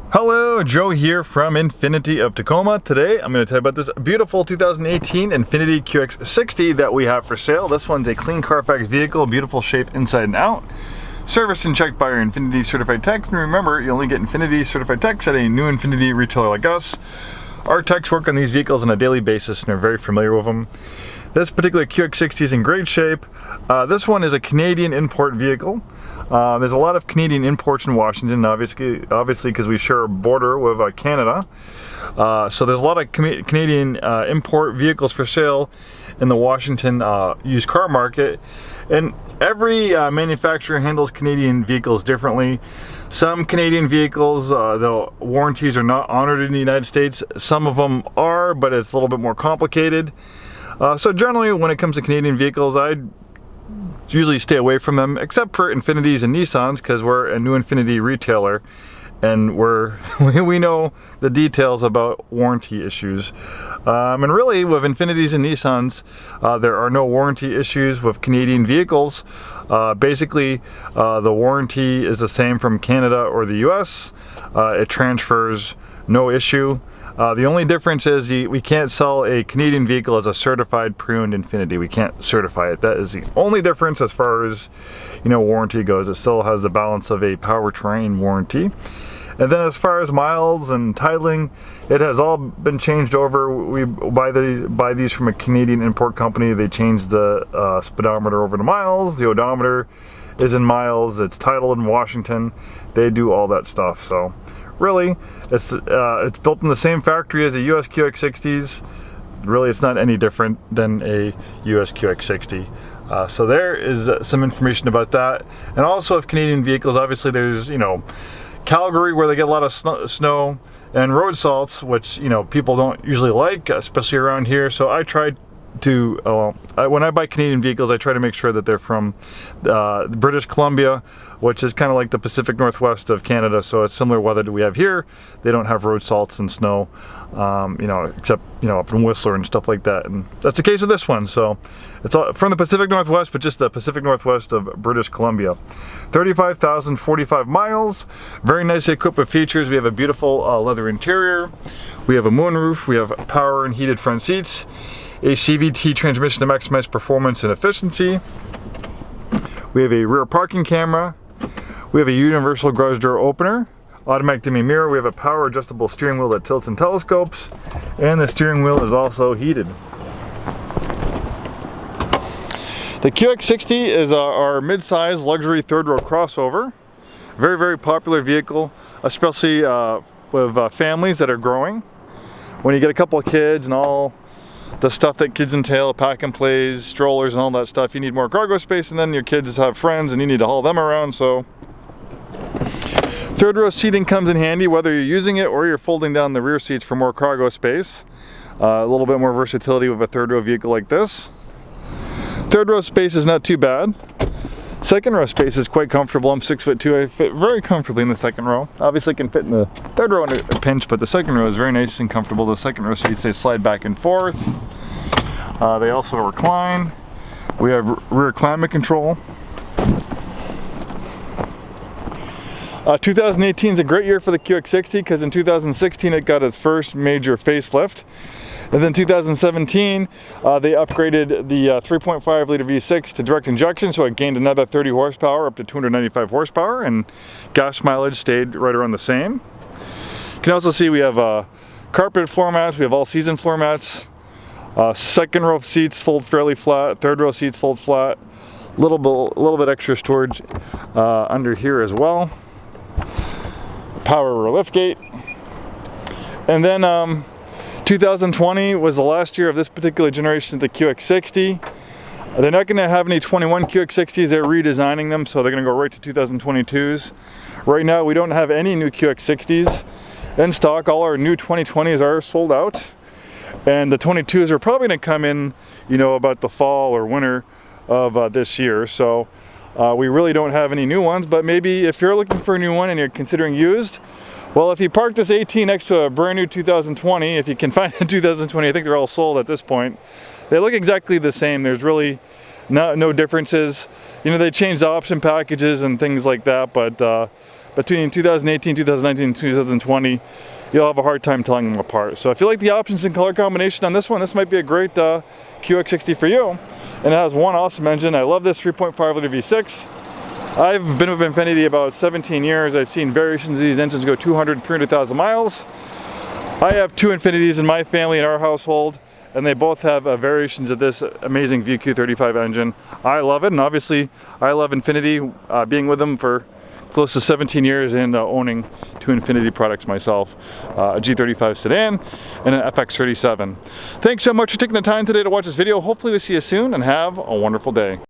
Hello, Joe here from Infiniti of Tacoma. Today I'm going to tell you about this beautiful 2018 Infiniti QX60 that we have for sale. This one's a clean Carfax vehicle, beautiful shape inside and out. Serviced and checked by our Infiniti certified techs. And remember, you only get Infiniti certified techs at a new Infiniti retailer like us. Our techs work on these vehicles on a daily basis and are very familiar with them. This particular QX60 is in great shape. This one is a Canadian import vehicle. There's a lot of Canadian imports in Washington, obviously because we share a border with Canada. So there's a lot of Canadian import vehicles for sale in the Washington used car market. And every manufacturer handles Canadian vehicles differently. Some Canadian vehicles, the warranties are not honored in the United States. Some of them are, but it's a little bit more complicated. So generally, when it comes to Canadian vehicles, I usually stay away from them, except for Infinitis and Nissans, because we're a new Infiniti retailer, and we know the details about warranty issues. And really, with Infinitis and Nissans, there are no warranty issues with Canadian vehicles. Basically, the warranty is the same from Canada or the US. It transfers, no issue. The only difference is we can't sell a Canadian vehicle as a certified pre-owned Infiniti. We can't certify it. That is the only difference as far as, warranty goes. It still has the balance of a powertrain warranty. And then as far as miles and titling, it has all been changed over. We buy these from a Canadian import company. They changed the speedometer over to miles. The odometer is in miles. It's titled in Washington. They do all that stuff. So really, it's built in the same factory as a US QX60s. Really, it's not any different than a US QX60. So there is some information about that. And also with Canadian vehicles, obviously there's, Calgary, where they get a lot of snow, and road salts, which, people don't usually like, especially around here. So I tried to, when I buy Canadian vehicles, I try to make sure that they're from British Columbia, which is kind of like the Pacific Northwest of Canada. So it's similar weather that we have here. They don't have road salts and snow, except, up in Whistler and stuff like that. And that's the case with this one. So it's all from the Pacific Northwest, but just the Pacific Northwest of British Columbia. 35,045 miles, very nicely equipped with features. We have a beautiful leather interior. We have a moonroof. We have power and heated front seats. A CVT transmission to maximize performance and efficiency. We have a rear parking camera. We have a universal garage door opener, automatic dimming mirror. We have a power adjustable steering wheel that tilts and telescopes, and the steering wheel is also heated. The QX60 is our mid-size luxury third row crossover. Very, very popular vehicle, especially with families that are growing. When you get a couple of kids and all the stuff that kids entail, pack and plays, strollers and all that stuff, you need more cargo space, and then your kids have friends and you need to haul them around. So third row seating comes in handy, whether you're using it or you're folding down the rear seats for more cargo space. A little bit more versatility with a third row vehicle like this. Third row space is not too bad. Second row space is quite comfortable. I'm 6'2". I fit very comfortably in the second row. Obviously I can fit in the third row in a pinch, but the second row is very nice and comfortable. The second row seats, they slide back and forth. They also recline. We have rear climate control. 2018 is a great year for the QX60 because in 2016 it got its first major facelift. And then 2017, they upgraded the 3.5 liter V6 to direct injection, so it gained another 30 horsepower up to 295 horsepower, and gas mileage stayed right around the same. You can also see we have carpeted floor mats, we have all season floor mats. Second row seats fold fairly flat, third row seats fold flat. A little bit extra storage under here as well. Power rear liftgate. And then 2020 was the last year of this particular generation of the QX60. They're not going to have any 21 QX60s, they're redesigning them, so they're going to go right to 2022s. Right now we don't have any new QX60s in stock. All our new 2020s are sold out. And the 22s are probably going to come in, about the fall or winter of this year. So we really don't have any new ones, but maybe if you're looking for a new one and you're considering used, well, if you park this 18 next to a brand new 2020, if you can find a 2020, I think they're all sold at this point. They look exactly the same. There's really no differences. They changed the option packages and things like that, but between 2018, 2019, and 2020, you'll have a hard time telling them apart. So if you like the options and color combination on this one, this might be a great QX60 for you. And it has one awesome engine. I love this 3.5 liter V6. I've been with Infiniti about 17 years. I've seen variations of these engines go 200, 300,000 miles. I have two Infinitis in my family, in our household, and they both have variations of this amazing VQ35 engine. I love it, and obviously I love Infiniti, being with them for close to 17 years and owning two Infiniti products myself, a G35 sedan and an FX37. Thanks so much for taking the time today to watch this video. Hopefully we'll see you soon, and have a wonderful day.